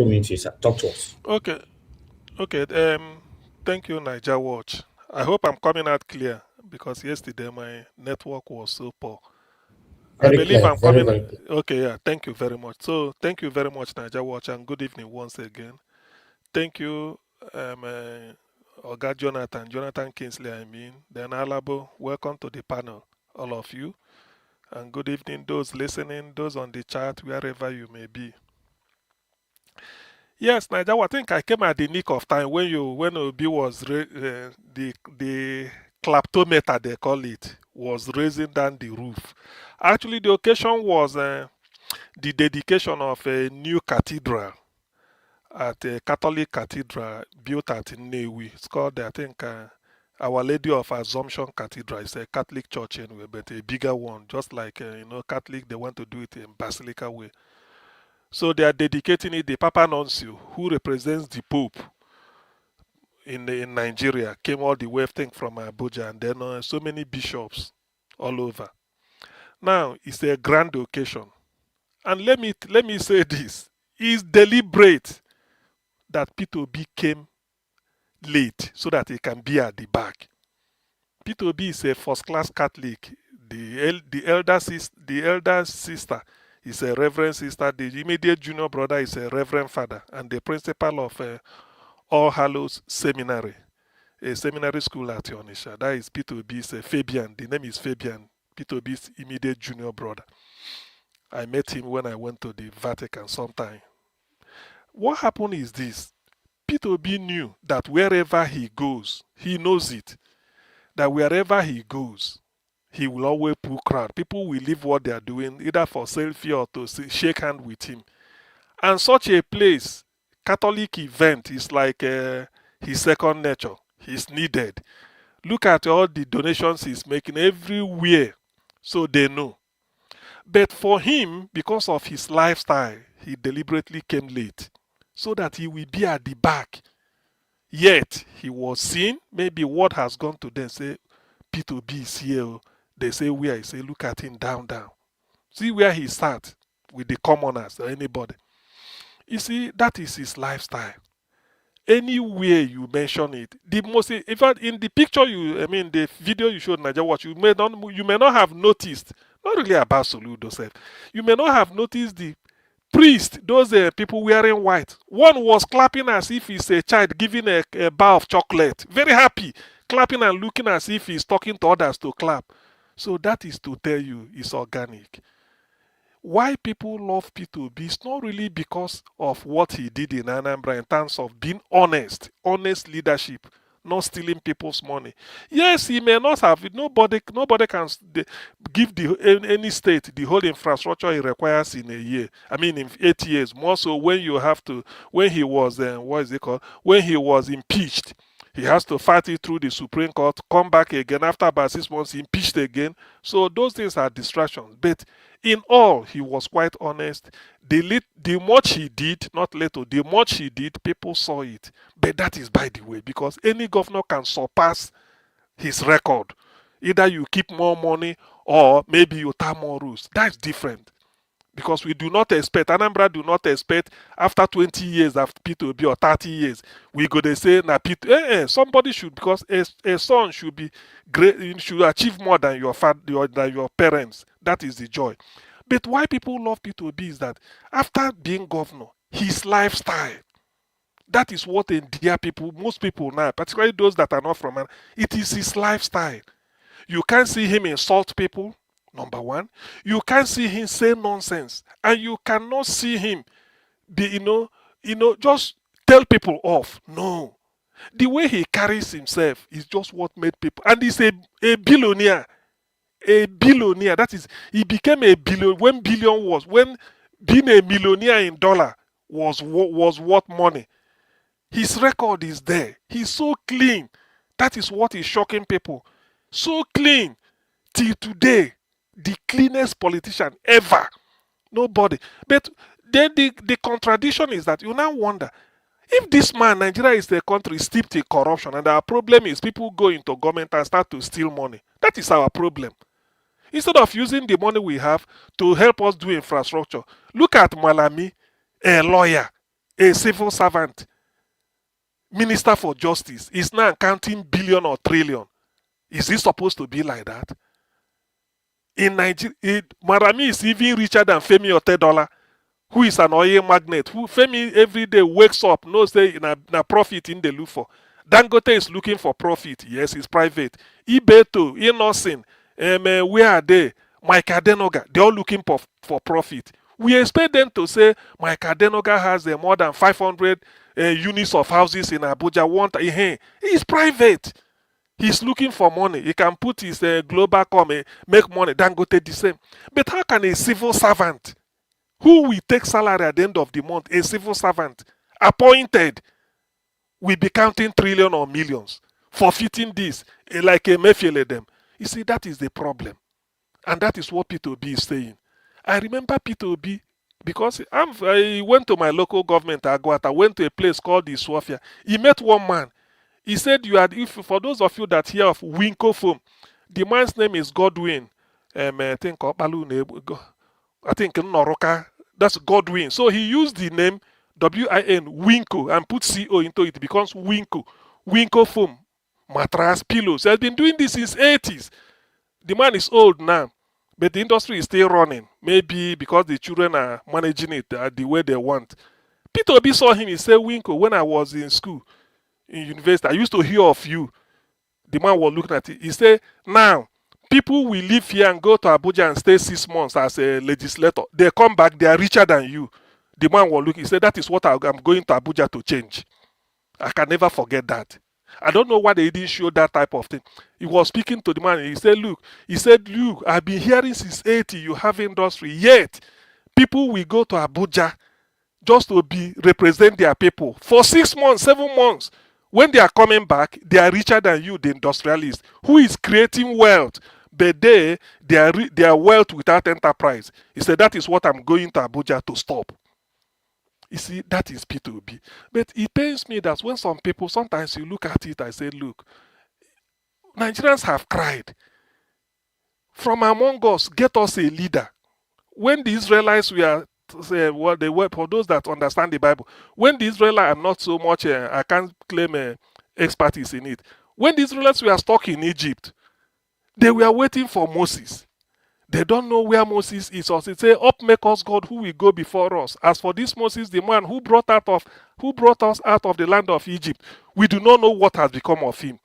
Community, sir. Talk to us. Okay, okay. Thank you, Niger Watch. I hope I'm coming out clear because yesterday my network was so poor. I Very believe clear. I'm Very, coming. very clear. Okay, yeah. Thank you very much. So, thank you very much, Niger Watch, and good evening once again. Thank you, Oga Jonathan Kingsley. I mean, then Alabo. Welcome to the panel, all of you, and good evening, those listening, those on the chat, wherever you may be. Yes, Niger, I think I came at the nick of time when Obi was the claptometer they call it was raising down the roof. Actually, the occasion was the dedication of a new cathedral at a Catholic cathedral built at Nnewi. It's called, I think, Our Lady of Assumption Cathedral. It's a Catholic church anyway, but a bigger one, just like Catholic. They want to do it in Basilica way. So they are dedicating it. The Papa Nuncio, who represents the Pope in Nigeria, came all the way, I think, from Abuja, and then so many bishops all over. Now it's a grand occasion, and let me say this: it's deliberate that P2B came late so that he can be at the back. P2B is a first-class Catholic. The elder sister is a reverend sister. The immediate junior brother is a reverend father, and the principal of All Hallows Seminary, a seminary school at Onisha. That is P2B's Fabian. The name is Fabian, P2B's immediate junior brother. I met him when I went to the Vatican sometime. What happened is this: P2B knew that wherever he goes, he knows it, that wherever he goes, he will always pull crowd. People will leave what they are doing, either for selfie or to shake hand with him. And such a place, Catholic event, is like his second nature. He's needed. Look at all the donations he's making everywhere, so they know. But for him, because of his lifestyle, he deliberately came late so that he will be at the back. Yet he was seen. Maybe word has gone to them, say P2B is here. Oh. They say where? He say look at him down, down. See where he sat with the commoners or anybody. You see, that is his lifestyle. Anywhere you mention it, the most, in fact, in the picture I mean, the video you showed Nigeria Watch, you may not have noticed, not really about Soludo self, you may not have noticed the priest, those people wearing white. One was clapping as if he's a child giving a bar of chocolate, very happy, clapping and looking as if he's talking to others to clap. So that is to tell you it's organic. Why people love P2B is not really because of what he did in Anambra in terms of being honest leadership, not stealing people's money. Yes, he may not have it. Nobody can give any state the whole infrastructure it requires in a year. I mean, in 8 years. More so when you have to, when he was, what is it called? When he was impeached. He has to fight it through the Supreme Court, come back again after about 6 months, impeached again. So those things are distractions. But in all, he was quite honest. The much he did, not little, the much he did, people saw it. But that is by the way, because any governor can surpass his record. Either you keep more money or maybe you tie more rules. That's different. Because we do not expect, Anambra do not expect after 20 years after P2B or 30 years, we go to say, na P2, somebody should, because a son should be great, should achieve more than than your parents. That is the joy. But why people love P2B is that after being governor, his lifestyle, that is what endear people, most people now, particularly those that are not from, it is his lifestyle. You can't see him insult people, number one. You can't see him say nonsense. And you cannot see him be, just tell people off. No. The way he carries himself is just what made people. And he's a billionaire. A billionaire. That is, he became a billion when billion was, when being a millionaire in dollar was worth money. His record is there. He's so clean. That is what is shocking people. So clean. Till today, the cleanest politician ever. Nobody. But then the contradiction is that you now wonder if this man, Nigeria is a country steeped in corruption, and our problem is people go into government and start to steal money. That is our problem. Instead of using the money we have to help us do infrastructure, look at Malami, a lawyer, a civil servant, minister for justice, is now counting billion or trillion. Is it supposed to be like that? In Nigeria, Marami is even richer than Femi Otedola, who is an oil magnate. Who Femi every day wakes up, knows they na profit in the look for. Dangote is looking for profit. Yes, it's private. Ibeto, Innocent, where are they? Mike Adenoga, they're all looking for profit. We expect them to say Mike Adenoga has more than 500 units of houses in Abuja. He's private. He's looking for money. He can put his global make money. Dangote the same. But how can a civil servant who will take salary at the end of the month, a civil servant appointed, will be counting trillion or millions, forfeiting this like a Mefiele them? You see, that is the problem. And that is what P2B is saying. I remember P2B because I went to my local government, Aguata, went to a place called the Swafia. He met one man. He said, for those of you that hear of Winco Foam, the man's name is Godwin. I think Noroka, that's Godwin. So he used the name WIN, Winco, and put CO into it. It becomes Winco. Winco Foam, mattress, pillows. He has been doing this since 80s. The man is old now, but the industry is still running. Maybe because the children are managing it the way they want. Peter Obi saw him, he said, Winco, when I was in school, in university, I used to hear of you. The man was looking at it. He said, now, people will live here and go to Abuja and stay 6 months as a legislator. They come back, they are richer than you. The man was looking. He said, that is what I'm going to Abuja to change. I can never forget that. I don't know why they didn't show that type of thing. He was speaking to the man. He said, look, I've been hearing since 80 you have industry. Yet, people will go to Abuja just to represent their people for 6 months, 7 months. When they are coming back, they are richer than you, the industrialist, who is creating wealth. But they are wealth without enterprise. He said, that is what I'm going to Abuja to stop. You see, that is P2B. But it pains me that when some people, sometimes you look at it, I say, look, Nigerians have cried. From among us, get us a leader. When the Israelites were, they were, for those that understand the Bible, when the Israelites are not so much, I can't claim expertise in it. When the Israelites were stuck in Egypt, they were waiting for Moses. They don't know where Moses is. Or they say, up make us God who will go before us. As for this Moses, the man who brought us out of the land of Egypt, we do not know what has become of him.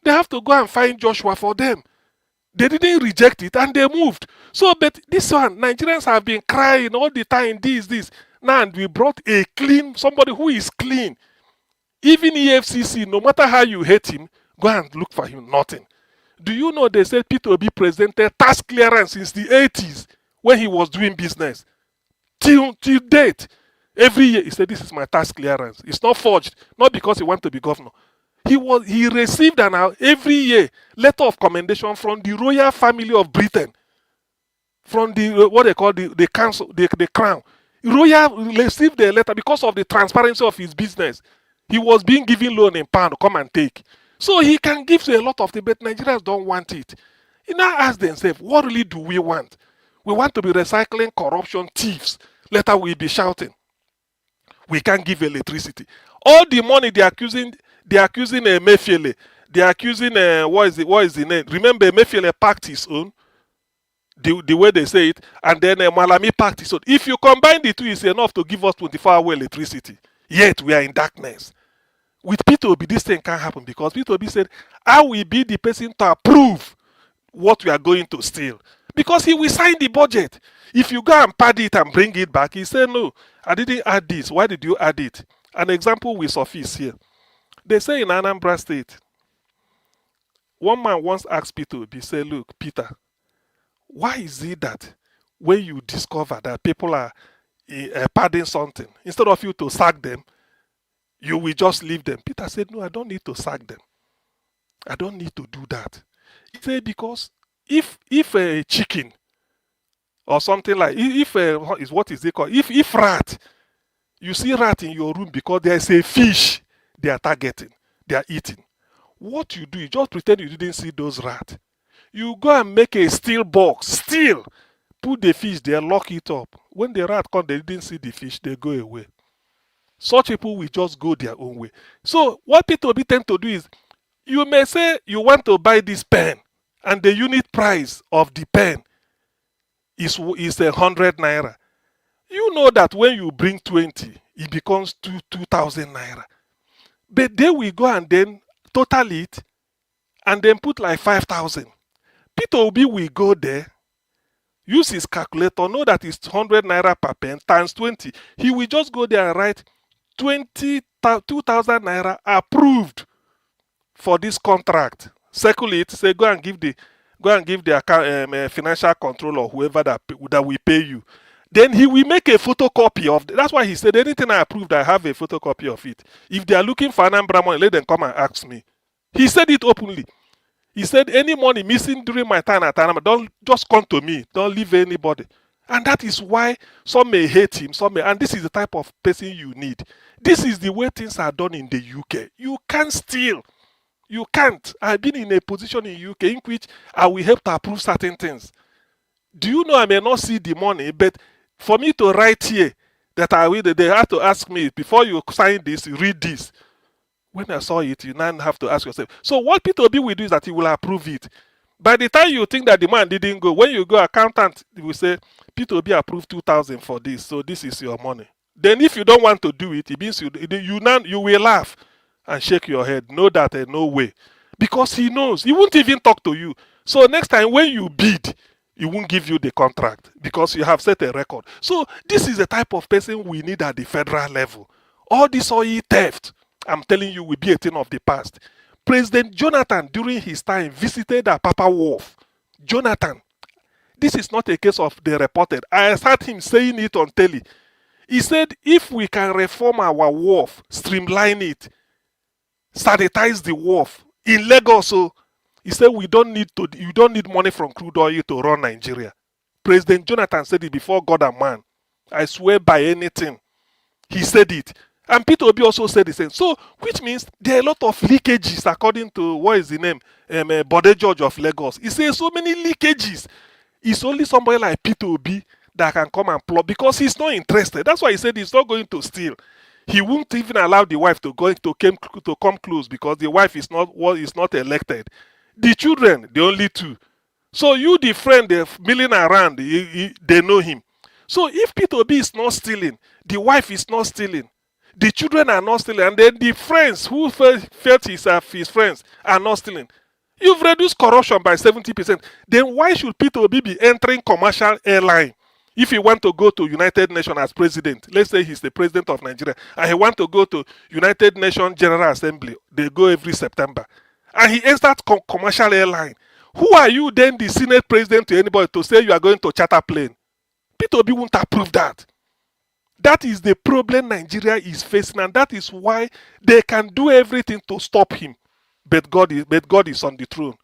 They have to go and find Joshua for them. They didn't reject it and they moved. So, but this one, Nigerians have been crying all the time, this. Now we brought somebody who is clean. Even EFCC, no matter how you hate him, go and look for him, nothing. Do you know they said P2B presented tax clearance since the 80s when he was doing business? Till date. Every year, he said, this is my tax clearance. It's not forged, not because he wanted to be governor. He received every year letter of commendation from the royal family of Britain, from the what they call the council, the crown. Royal received the letter because of the transparency of his business. He was being given loan in pound, come and take. So he can give a lot of things, but Nigerians don't want it. You now ask themselves, what really do we want? We want to be recycling corruption thieves. Later we'll be shouting. We can't give electricity. All the money they're accusing Emefiele. They're accusing what is the name? Remember, Emefiele packed his own. The way they say it, and then Malami packed his own. If you combine the two, it's enough to give us 24-hour electricity. Yet we are in darkness. With P2B, this thing can't happen because P2B said, I will be the person to approve what we are going to steal. Because he will sign the budget. If you go and pad it and bring it back, he said, no, I didn't add this. Why did you add it? An example will suffice here. They say in Anambra State, one man once asked P2B, say, look, Peter, why is it that when you discover that people are padding something, instead of you to sack them, you will just leave them? Peter said, no, I don't need to sack them. I don't need to do that. He said, because if a chicken or something like, what is it called? If rat, you see rat in your room because there is a fish they are targeting, they are eating. What you do, you just pretend you didn't see those rats. You go and make a steel box, put the fish there, lock it up. When the rat come, they didn't see the fish, they go away. Such people will just go their own way. So what P2B tend to do is, you may say you want to buy this pen, and the unit price of the pen is 100 naira. You know that when you bring 20, it becomes 2,000 naira. But they will go and then total it and then put like 5,000. P2B will go there, use his calculator, know that it's 100 naira per pen times 20. He will just go there and write 2,000 naira approved for this contract. Circle it, say go and give the account, financial controller, whoever that will pay you. Then he will make a photocopy of that's why he said anything I approved, I have a photocopy of it. If they are looking for Anambra money, let them come and ask me. He said it openly. He said any money missing during my time at Anambra, don't just come to me. Don't leave anybody. And that is why some may hate him, and this is the type of person you need. This is the way things are done in the UK. You can't steal. You can't. I've been in a position in UK in which I will help to approve certain things. Do you know I may not see the money, but for me to write here that I will, they have to ask me, before you sign this, read this. When I saw it, you now have to ask yourself. So what P2B will do is that he will approve it. By the time you think that the man didn't go, when you go, accountant will say, P2B approved 2,000 for this, so this is your money. Then if you don't want to do it, it means you will laugh and shake your head. Know that no way. Because he knows. He won't even talk to you. So next time when you bid, he won't give you the contract because you have set a record. So this is the type of person we need at the federal level. All this oil theft, I'm telling you, will be a thing of the past. President Jonathan, during his time, visited Apapa Wharf. Jonathan, this is not a case of the reported. I heard him saying it on telly. He said, if we can reform our wharf, streamline it, sanitize the wharf in Lagos, so he said you don't need money from crude oil to run Nigeria. President Jonathan said it before God and man. I swear by anything. He said it. And P2B also said the same. So, which means there are a lot of leakages, according to, what is the name? Bode George of Lagos. He says so many leakages. It's only somebody like P2B that can come and plot, because he's not interested. That's why he said he's not going to steal. He won't even allow the wife to come close, because the wife is not elected. The children, the only two. So you, the friend, they're milling around, they know him. So if P2B is not stealing, the wife is not stealing, the children are not stealing, and then the friends who felt his friends are not stealing, you've reduced corruption by 70%. Then why should P2B be entering commercial airline? If he want to go to United Nations as president, let's say he's the president of Nigeria, and he want to go to United Nations General Assembly, they go every September, and he enters commercial airline. Who are you then, the Senate president, to anybody to say you are going to charter plane? P2B won't approve that. That is the problem Nigeria is facing, and that is why they can do everything to stop him. But God is on the throne.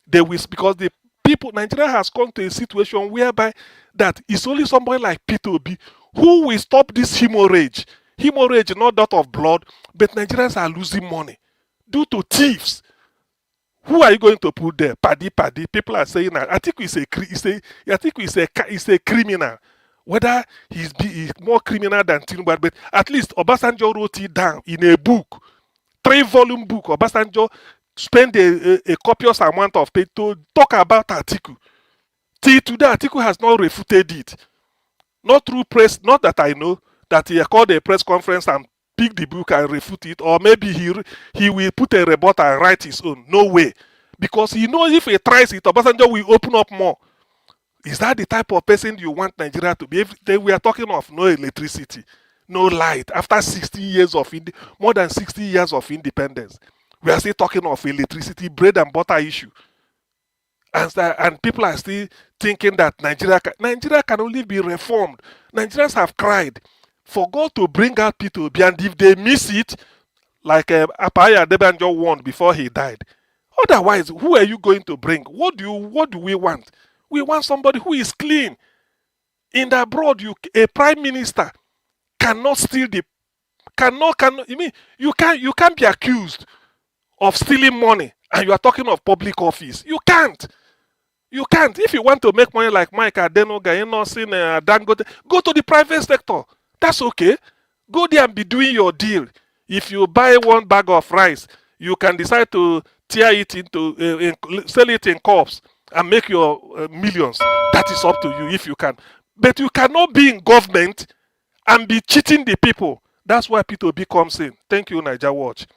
They will, because the people, Nigeria has come to a situation whereby that it's only somebody like P2B who will stop this hemorrhage. Hemorrhage, not that of blood, but Nigerians are losing money due to thieves. Who are you going to put there? Paddy. People are saying that Atiku is a criminal. Whether he's more criminal than Tinubu, but at least Obasanjo wrote it down in a book, 3-volume book. Obasanjo spent a copious amount of time to talk about Atiku. Till today, Atiku has not refuted it. Not through press, not that I know, that he called a press conference and pick the book and refute it, or maybe he will put a rebuttal and write his own. No way. Because he knows if he tries it, Obasanjo will open up more. Is that the type of person you want Nigeria to be? We are talking of no electricity, no light. After 60 years of more than 60 years of independence, we are still talking of electricity, bread and butter issue. And people are still thinking that Nigeria can only be reformed. Nigerians have cried for God to bring out P2B, and if they miss it, like Apaya Adebanjo warned before he died. Otherwise, who are you going to bring? What do we want? We want somebody who is clean. In the abroad, a prime minister cannot steal you can't be accused of stealing money and you are talking of public office. You can't. If you want to make money like Mike Adenoga, Dangote, go to the private sector. That's okay. Go there and be doing your deal. If you buy one bag of rice, you can decide to tear it into, sell it in cups and make your millions. That is up to you if you can. But you cannot be in government and be cheating the people. That's why P2B comes in. Thank you, Niger Watch.